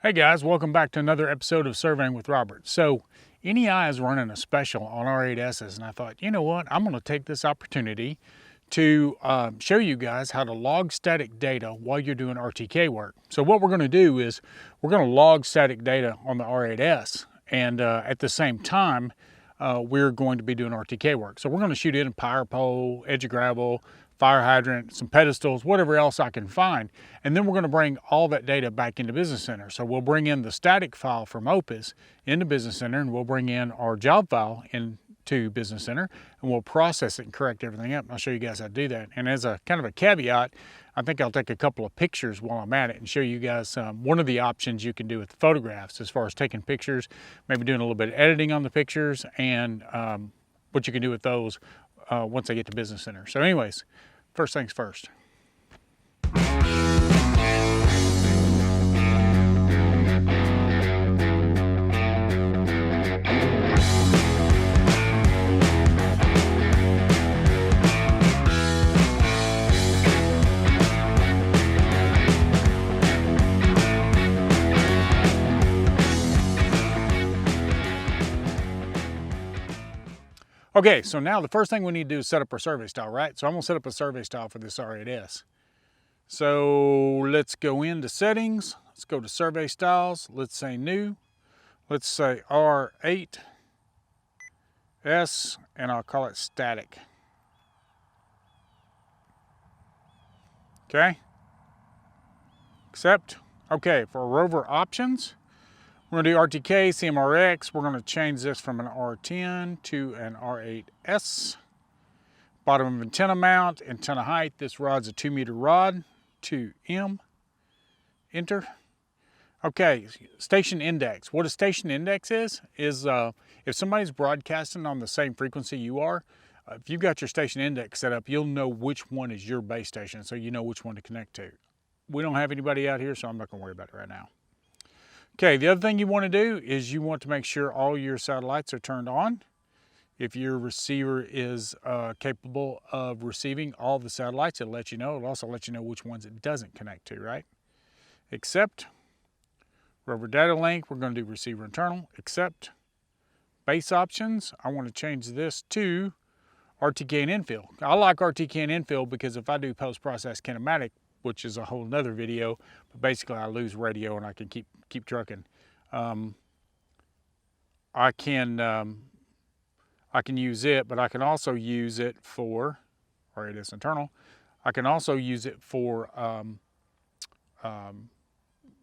Hey guys, welcome back to another episode of Surveying with Robert. So NEI is running a special on R8s, and I thought, you know what, I'm going to take this opportunity to show you guys how to log static data while you're doing RTK work. So what we're going to do is we're going to log static data on the R8s, and at the same time we're going to be doing RTK work. So we're going to shoot in a power pole, edge of gravel, fire hydrant, some pedestals, whatever else I can find. And then we're going to bring all that data back into Business Center. So we'll bring in the static file from Opus into Business Center, and we'll bring in our job file into Business Center, and we'll process it and correct everything up. And I'll show you guys how to do that. And as a kind of a caveat, I think I'll take a couple of pictures while I'm at it and show you guys one of the options you can do with photographs as far as taking pictures, maybe doing a little bit of editing on the pictures, and what you can do with those once I get to Business Center. So anyways, first things first. Okay, so now the first thing we need to do is set up our survey style, right? So I'm gonna set up a survey style for this R8s. So let's go into settings. Let's go to survey styles. Let's say new. Let's say R8s, and I'll call it static. Okay, accept. Okay, for rover options, we're gonna do RTK, CMRX. We're gonna change this from an R10 to an R8s. Bottom of antenna mount, antenna height. This rod's a 2-meter rod, 2M. Enter. Okay, station index. What a station index is if somebody's broadcasting on the same frequency you are, if you've got your station index set up, you'll know which one is your base station, so you know which one to connect to. We don't have anybody out here, so I'm not gonna worry about it right now. Okay, the other thing you want to do is you want to make sure all your satellites are turned on. If your receiver is capable of receiving all the satellites, it'll let you know. It'll also let you know which ones it doesn't connect to, right? Accept. Rover data link, we're going to do receiver internal. Accept. Base options, I want to change this to RTK and infill. I like RTK and infill because if I do post-process kinematic, which is a whole nother video, but basically I lose radio and I can keep trucking. I can use it, but I can also use it for, or it is internal. I can also use it for,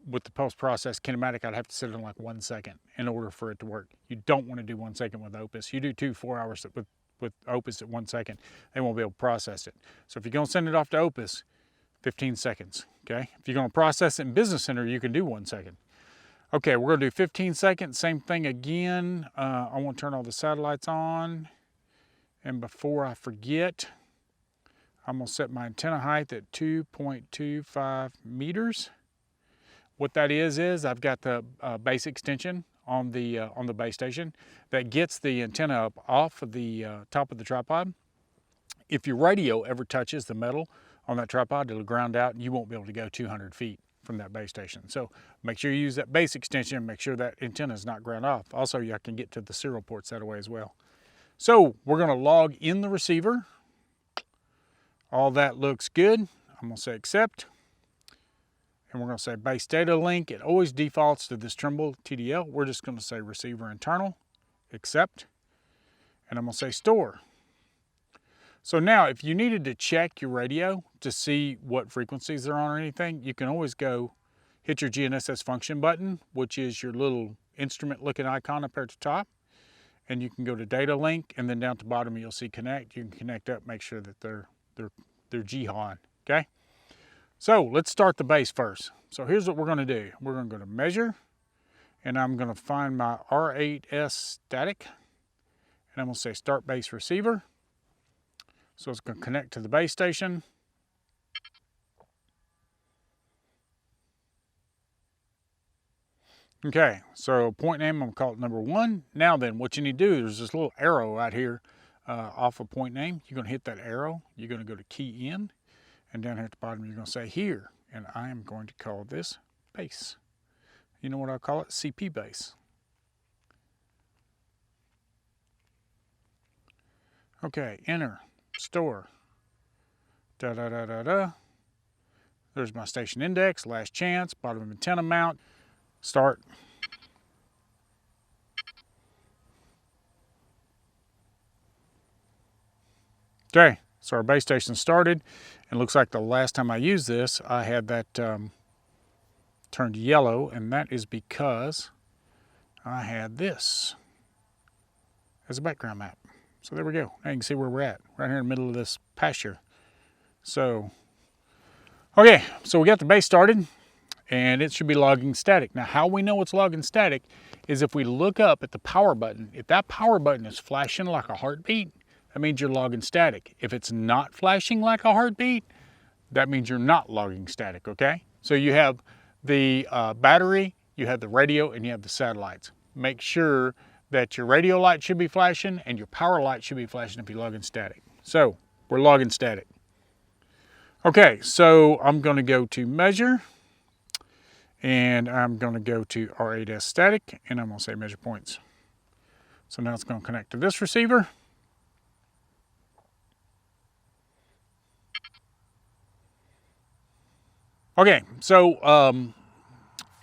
with the post-process kinematic, I'd have to set it in like 1 second in order for it to work. You don't want to do 1 second with Opus. You do 2 4 hours with Opus at 1 second, they won't be able to process it. So if you're gonna send it off to Opus, 15 seconds, okay? If you're gonna process it in Business Center, you can do 1 second. Okay, we're gonna do 15 seconds, same thing again. I wanna turn all the satellites on. And before I forget, I'm gonna set my antenna height at 2.25 meters. What that is I've got the base extension on the base station that gets the antenna up off of the top of the tripod. If your radio ever touches the metal on that tripod, it'll ground out and you won't be able to go 200 feet from that base station. So make sure you use that base extension and make sure that antenna is not ground off. Also, you can get to the serial ports that way as well. So we're gonna log in the receiver. All that looks good. I'm gonna say accept. And we're gonna say base data link. It always defaults to this Trimble TDL. We're just gonna say receiver internal, accept. And I'm gonna say store. So now, if you needed to check your radio to see what frequencies they're on or anything, you can always go hit your GNSS function button, which is your little instrument-looking icon up here at the top, and you can go to data link, and then down at the bottom you'll see connect. You can connect up, make sure that they're GHON, okay? So let's start the base first. So here's what we're going to do. We're going to go to measure, and I'm going to find my R8s static, and I'm going to say start base receiver. So it's going to connect to the base station. Okay, so point name, I'm going to call it number 1. Now then, what you need to do, there's this little arrow right here off of point name. You're going to hit that arrow. You're going to go to key in, and down here at the bottom, you're going to say here, and I am going to call this base. you know what I'll call it? CP base. Okay, enter, store, da-da-da-da-da. There's my station index, last chance, bottom of antenna mount, start. Okay, so our base station started, and looks like the last time I used this, I had that turned yellow, and that is because I had this as a background map. So there we go. Now you can see where we're at, right here in the middle of this pasture. So, okay, so we got the base started, and it should be logging static. Now, how we know it's logging static is if we look up at the power button. If that power button is flashing like a heartbeat, that means you're logging static. If it's not flashing like a heartbeat, that means you're not logging static, okay? So you have the battery, you have the radio, and you have the satellites. Make sure that your radio light should be flashing and your power light should be flashing if you're logging static. So we're logging static. Okay, so I'm gonna go to measure, and I'm gonna go to R8s static, and I'm gonna say measure points. So now it's gonna connect to this receiver. Okay, so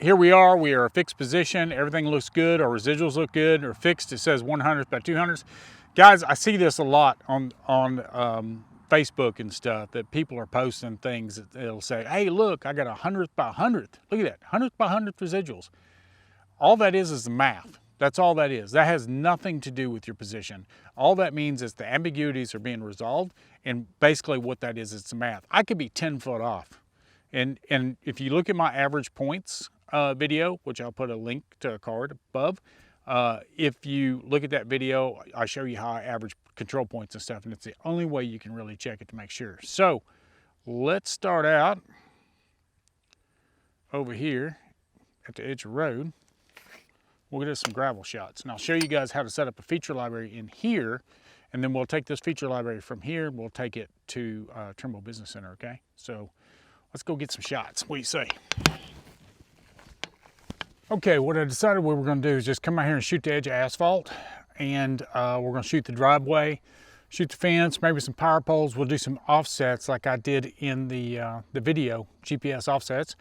here we are a fixed position, everything looks good, our residuals look good, or fixed, it says 100th by 200th. Guys, I see this a lot on Facebook and stuff, that people are posting things that they'll say, hey look, I got a 100th by 100th. Look at that, 100th by 100th residuals. All that is the math. That's all that is. That has nothing to do with your position. All that means is the ambiguities are being resolved, and basically what that is, it's the math. I could be 10 foot off. And if you look at my average points video, which I'll put a link to a card above, if you look at that video, I show you how I average control points and stuff, and it's the only way you can really check it to make sure. So let's start out over here at the edge of the road. We'll get us some gravel shots, and I'll show you guys how to set up a feature library in here, and then we'll take this feature library from here, we'll take it to Trimble Business Center, okay? So let's go get some shots. What do you say? Okay, what I decided we were gonna do is just come out here and shoot the edge of asphalt, and we're gonna shoot the driveway, shoot the fence, maybe some power poles. We'll do some offsets like I did in the video, GPS offsets.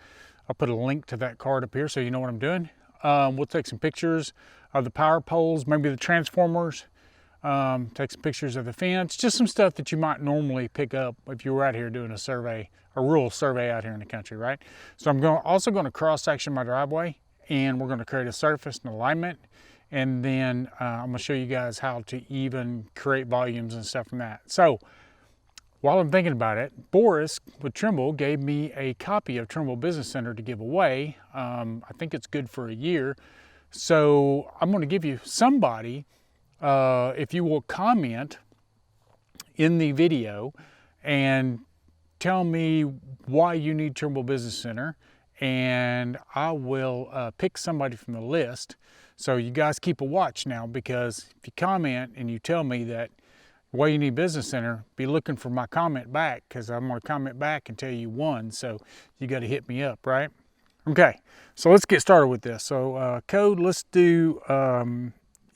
I'll put a link to that card up here so you know what I'm doing. We'll take some pictures of the power poles, maybe the transformers, take some pictures of the fence, just some stuff that you might normally pick up if you were out here doing a survey, a rural survey out here in the country, right? So I'm also going to cross-section my driveway, and we're going to create a surface and alignment, and then I'm going to show you guys how to even create volumes and stuff from that. So while I'm thinking about it, Boris with Trimble gave me a copy of Trimble Business Center to give away. I think it's good for a year. So I'm going to give you somebody, if you will comment in the video and tell me why you need Trimble Business Center, and I will pick somebody from the list. So you guys keep a watch now, because if you comment and you tell me that why you need Business Center, be looking for my comment back, because I'm going to comment back and tell you won. So you got to hit me up, right? Okay, so let's get started with this. So code, let's do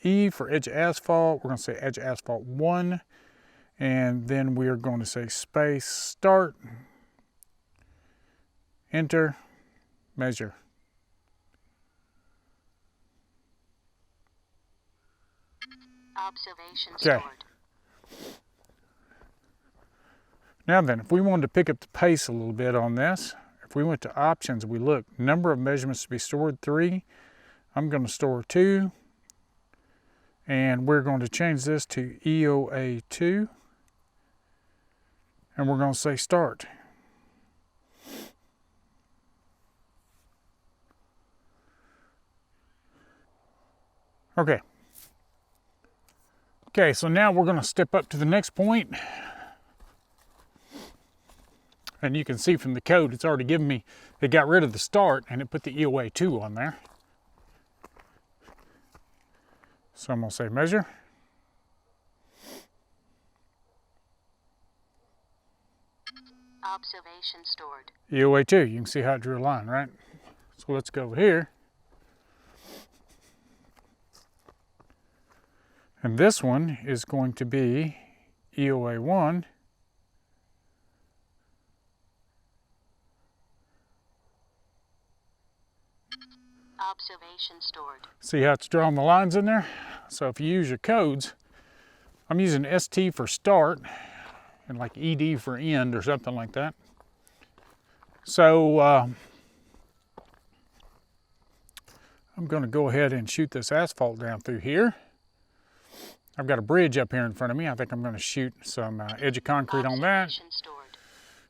E for edge of asphalt. We're going to say edge of asphalt 1, and then we are going to say space, start, enter, measure. Observation stored. Now then, if we wanted to pick up the pace a little bit on this, if we went to options, we look, number of measurements to be stored, 3. I'm going to store 2. And we're going to change this to EOA 2. And we're going to say start. Okay. Okay, so now we're going to step up to the next point. And you can see from the code, it's already given me, it got rid of the start and it put the EOA 2 on there. So I'm going to say measure. Observation stored. EOA 2, you can see how it drew a line, right? So let's go over here. And this one is going to be EOA 1. Observation stored. See how it's drawing the lines in there? So if you use your codes, I'm using ST for start and like ED for end or something like that. So I'm going to go ahead and shoot this asphalt down through here. I've got a bridge up here in front of me. I think I'm going to shoot some edge of concrete on that. Stored.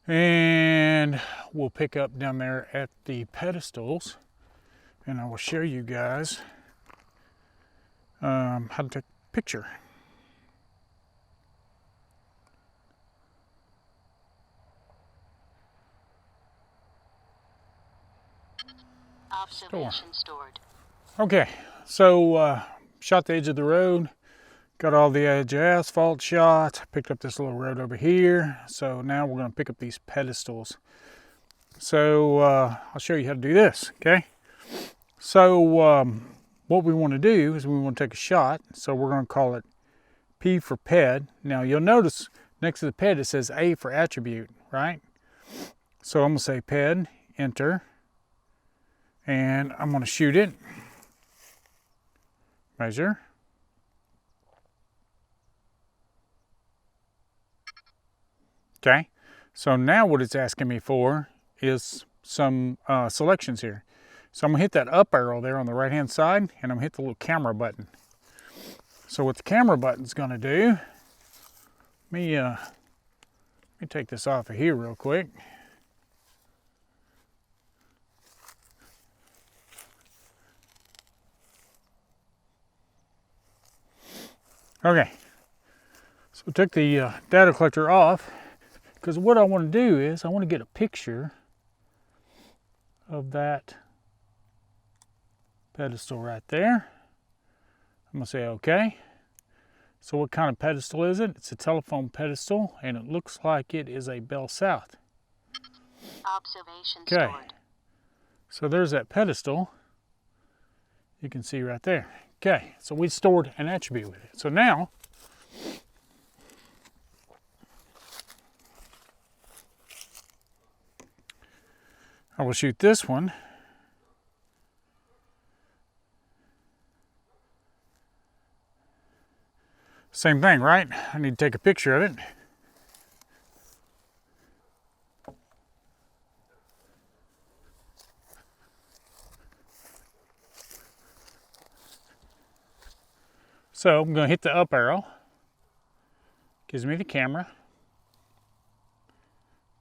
And we'll pick up down there at the pedestals. And I will show you guys how to take a picture. Observation stored. Okay, so shot the edge of the road, got all the edge of asphalt shot, picked up this little road over here. So now we're going to pick up these pedestals. So I'll show you how to do this, okay? So what we want to do is we want to take a shot. So we're going to call it P for ped. Now you'll notice next to the ped it says A for attribute, right? So I'm going to say ped, enter, and I'm going to shoot it. Measure. Okay, so now what it's asking me for is some selections here. So I'm going to hit that up arrow there on the right hand side, and I'm going to hit the little camera button. So what the camera button's going to do, let me take this off of here real quick. Okay, so I took the data collector off because what I want to do is I want to get a picture of that pedestal right there. I'm going to say okay. So what kind of pedestal is it? It's a telephone pedestal, and it looks like it is a Bell South. Observation okay. stored. So there's that pedestal. You can see right there. Okay, so we stored an attribute with it. So now, I will shoot this one. Same thing, right? I need to take a picture of it. So I'm going to hit the up arrow. Gives me the camera.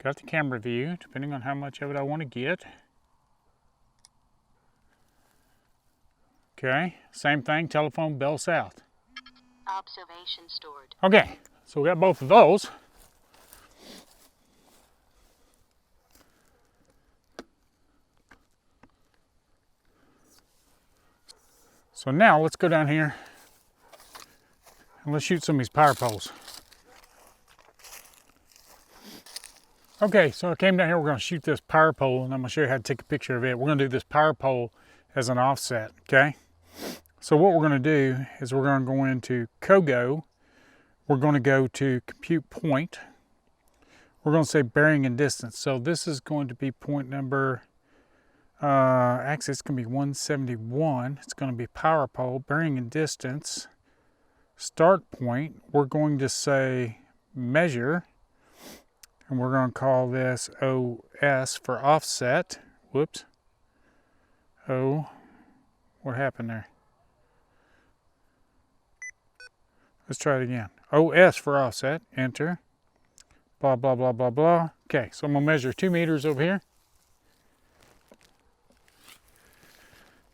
Got the camera view, depending on how much of it I want to get. Okay, same thing, telephone Bell South. Observation stored. Okay, so we got both of those. So now let's go down here and let's shoot some of these power poles. Okay, so I came down here, we're going to shoot this power pole, and I'm going to show you how to take a picture of it. We're going to do this power pole as an offset, okay? So what we're going to do is we're going to go into COGO. We're going to go to compute point. We're going to say bearing and distance. So this is going to be point number, actually it's going to be 171. It's going to be power pole, bearing and distance. Start point, we're going to say measure. And we're going to call this OS for offset. Whoops. Oh, what happened there? Let's try it again. OS for offset, enter. Blah, blah, blah, blah, blah. Okay, so I'm going to measure 2 meters over here.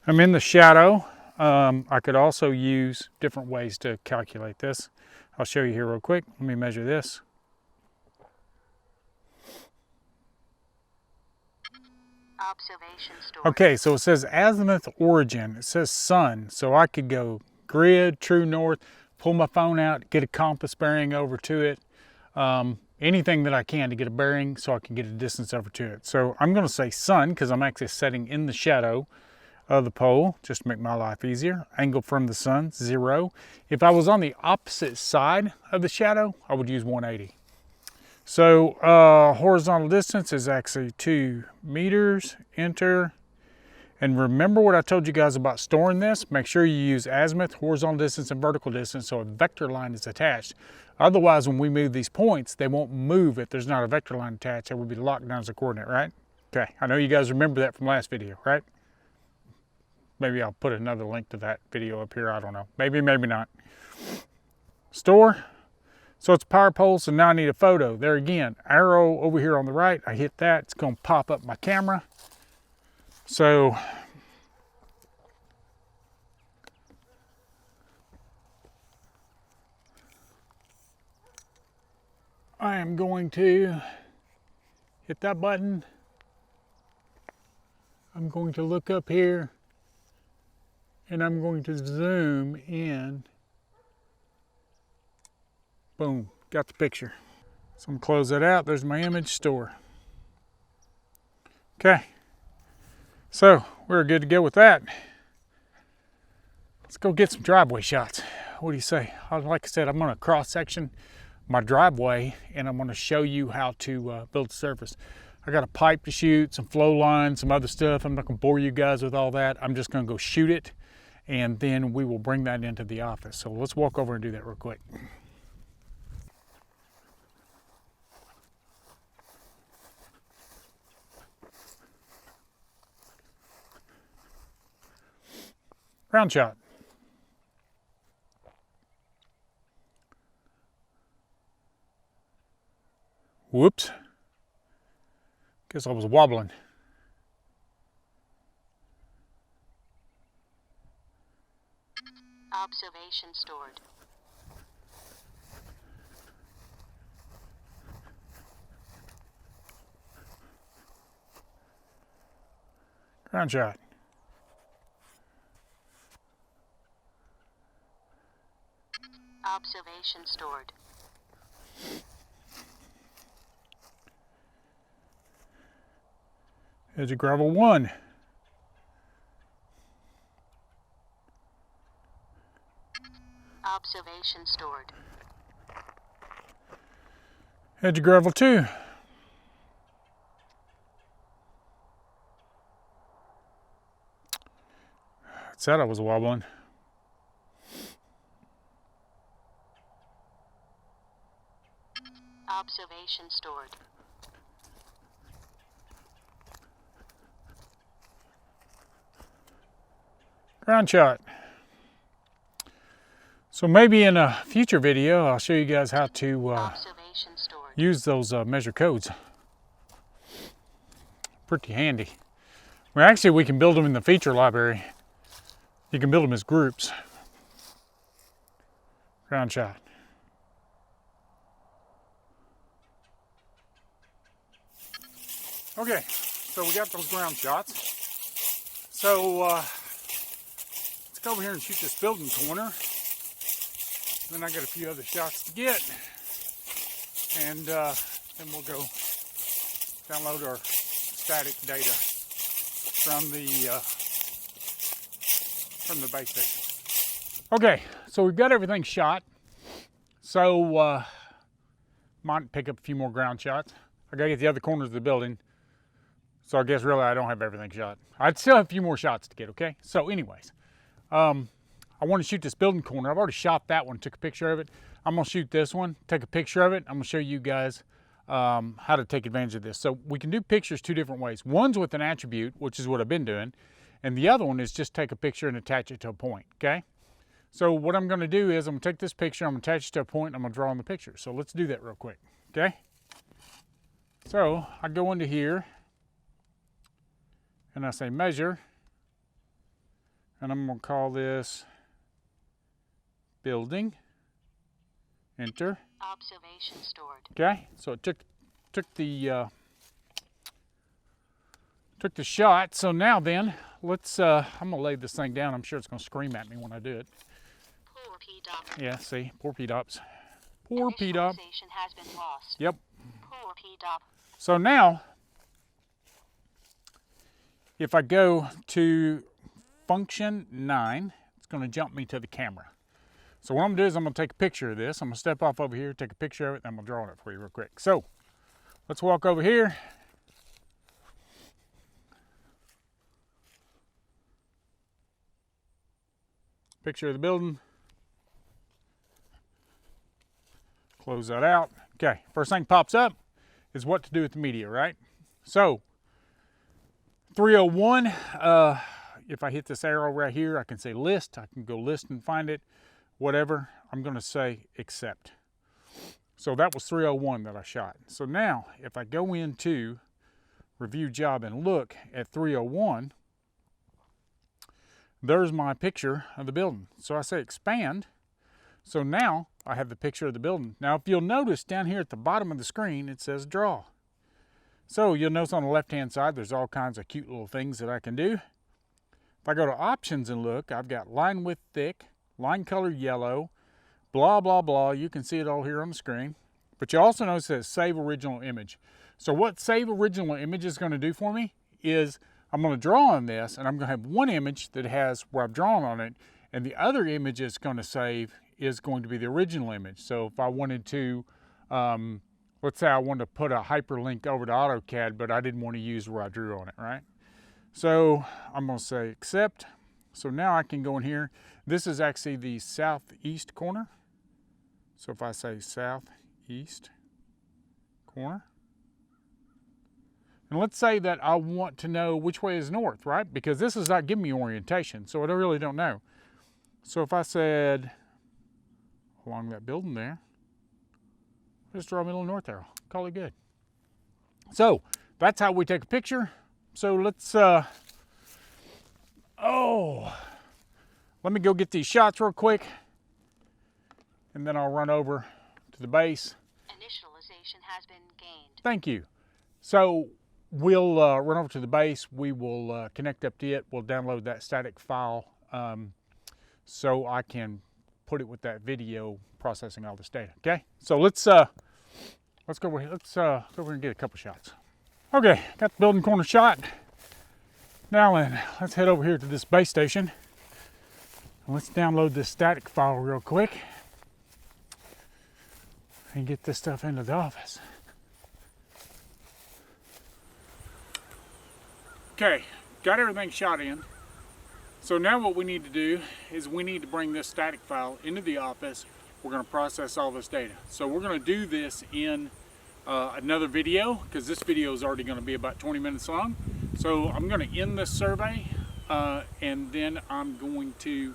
I'm in the shadow. I could also use different ways to calculate this. I'll show you here real quick. Let me measure this. Observation stored. Okay, so it says azimuth origin. It says sun. So I could go grid, true north, pull my phone out, get a compass bearing over to it. Anything that I can to get a bearing so I can get a distance over to it. So I'm going to say sun because I'm actually setting in the shadow. of the pole, just to make my life easier. Angle from the sun, 0. If I was on the opposite side of the shadow, I would use 180. So horizontal distance is actually 2 meters, enter. And remember what I told you guys about storing this? Make sure you use azimuth, horizontal distance, and vertical distance so a vector line is attached. Otherwise, when we move these points, they won't move if there's not a vector line attached. It would be locked down as a coordinate, right? Okay, I know you guys remember that from last video, right? Maybe I'll put another link to that video up here, I don't know. Maybe, maybe not. Store. So it's a power pole, so now I need a photo. There again, arrow over here on the right, I hit that, it's gonna pop up my camera. So, I am going to hit that button. I'm going to look up here and I'm going to zoom in. Boom, got the picture. So I'm gonna close that out. There's my image, store. Okay, so we're good to go with that. Let's go get some driveway shots. What do you say? Like I said, I'm gonna cross section my driveway and I'm gonna show you how to build the surface. I got a pipe to shoot, some flow lines, some other stuff. I'm not gonna bore you guys with all that. I'm just gonna go shoot it and then we will bring that into the office. So let's walk over and do that real quick. Ground shot. Whoops. Guess I was wobbling. Observation stored. Ground shot. Observation stored. Edge of gravel 1. Observation stored. Edge of gravel 2. It said I was wobbling. Observation stored. Ground shot. So maybe in a future video, I'll show you guys how to Observation stored. use those measure codes. Pretty handy. Well, actually, we can build them in the feature library. You can build them as groups. Ground shot. Okay, so we got those ground shots. So let's go over here and shoot this building corner. Then I got a few other shots to get. And then we'll go download our static data from the base station. Okay, so we've got everything shot. So might pick up a few more ground shots. I gotta get the other corners of the building. So I guess really I don't have everything shot. I'd still have a few more shots to get, okay? So anyways, I want to shoot this building corner. I've already shot that one, took a picture of it. I'm gonna shoot this one, take a picture of it. I'm gonna show you guys how to take advantage of this. So we can do pictures 2 different ways. One's with an attribute, which is what I've been doing. And the other one is just take a picture and attach it to a point, okay? So what I'm gonna do is I'm gonna take this picture, I'm gonna attach it to a point, and I'm gonna draw on the picture. So let's do that real quick, okay? So I go into here, and I say measure, and I'm gonna call this building, enter. Observation stored. Okay, so it took the shot. So now then, let's, I'm gonna lay this thing down. I'm sure it's gonna scream at me when I do it. Poor P-Dop. Yeah, see, poor P-Dops. Poor P-Dop. Initialization has been lost. Yep. Poor P-Dop. So now, if I go to function 9. It's going to jump me to the camera. So what I'm going to do is I'm going to take a picture of this. I'm going to step off over here, take a picture of it, and I'm going to draw it for you real quick. So let's walk over here. Picture of the building. Close that out. Okay, first thing pops up is what to do with the media, right? So 301, if I hit this arrow right here, I can say list. I can go list and find it, whatever. I'm going to say accept. So that was 301 that I shot. So now if I go into review job and look at 301, there's my picture of the building. So I say expand. So now I have the picture of the building. Now if you'll notice down here at the bottom of the screen, it says draw. So you'll notice on the left hand side, there's all kinds of cute little things that I can do. If I go to options and look, I've got line width thick, line color yellow, blah, blah, blah. You can see it all here on the screen. But you also notice it says save original image. So what save original image is going to do for me is I'm going to draw on this, and I'm going to have one image that has where I've drawn on it, and the other image it's going to save is going to be the original image. So if I wanted to, let's say I wanted to put a hyperlink over to AutoCAD, but I didn't want to use where I drew on it, right? So I'm going to say accept. So now I can go in here. This is actually the southeast corner. So if I say southeast corner, and let's say that I want to know which way is north, right? Because this is not giving me orientation, so I really don't know. So if I said along that building there, just draw me a little north arrow, call it good. So that's how we take a picture. So let's, let me go get these shots real quick, and then I'll run over to the base. Initialization has been gained. Thank you. So we'll run over to the base. We will connect up to it. We'll download that static file so I can put it with that video processing all this data. Okay. So let's go over here. Let's go over and get a couple shots. Okay, got the building corner shot. Now then, let's head over here to this base station. And let's download this static file real quick and get this stuff into the office. Okay, got everything shot in. So now what we need to do is we need to bring this static file into the office. We're going to process all this data. So we're going to do this in another video, because this video is already going to be about 20 minutes long. So I'm going to end this survey and then I'm going to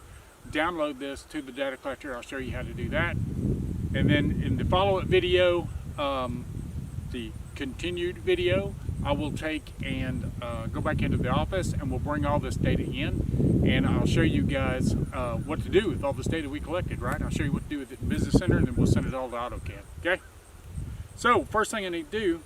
download this to the data collector. I'll show you how to do that. And then in the follow-up video, the continued video, I will take and go back into the office and we'll bring all this data in, and I'll show you guys what to do with all this data we collected, right? I'll show you what to do with it in Business Center, and then we'll send it all to AutoCAD, okay? So first thing I need to do,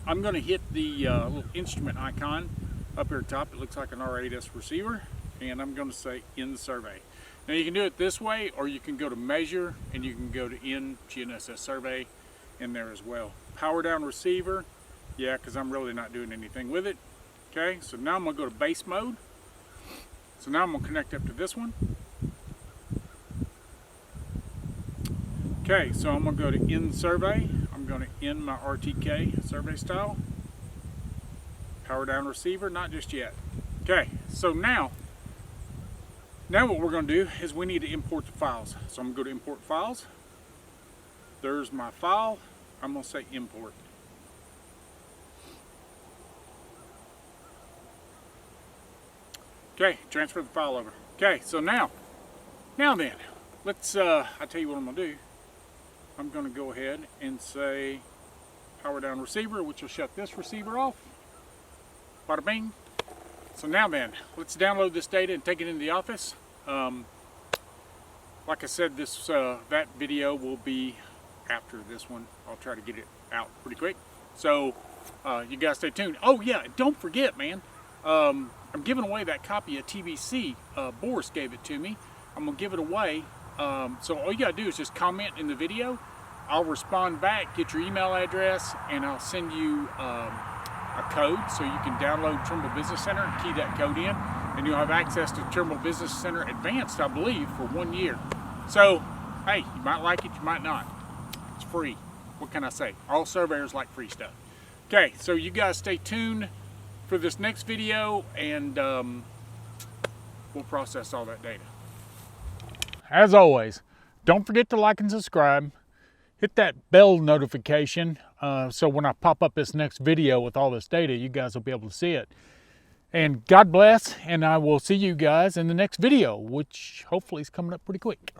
I'm going to hit the little instrument icon up here at the top. It looks like an R8s receiver, and I'm going to say end survey. Now you can do it this way, or you can go to measure and you can go to end GNSS survey in there as well. Power down receiver, yeah, because I'm really not doing anything with it. Okay, so now I'm going to go to base mode. So now I'm going to connect up to this one. Okay, so I'm going to go to end survey. I'm going to end my RTK survey style. Power down receiver, not just yet. Okay, so now what we're going to do is we need to import the files. So I'm going to go to import files. There's my file. I'm going to say import. Okay, transfer the file over. Okay, so now then, let's, I'll tell you what I'm going to do. I'm going to go ahead and say power down receiver, which will shut this receiver off. Bada bing. So now then, let's download this data and take it into the office. Like I said, that video will be after this one. I'll try to get it out pretty quick. So you guys stay tuned. Oh yeah, don't forget, man. I'm giving away that copy of TBC. Boris gave it to me. I'm gonna give it away. So all you gotta do is just comment in the video. I'll respond back, get your email address, and I'll send you a code so you can download Trimble Business Center and key that code in. and you'll have access to Trimble Business Center Advanced, I believe, for 1 year. So, hey, you might like it, you might not. It's free. What can I say? All surveyors like free stuff. Okay, so you guys stay tuned for this next video, and we'll process all that data. As always, don't forget to like and subscribe. Hit that bell notification so when I pop up this next video with all this data, you guys will be able to see it. And God bless, and I will see you guys in the next video, which hopefully is coming up pretty quick.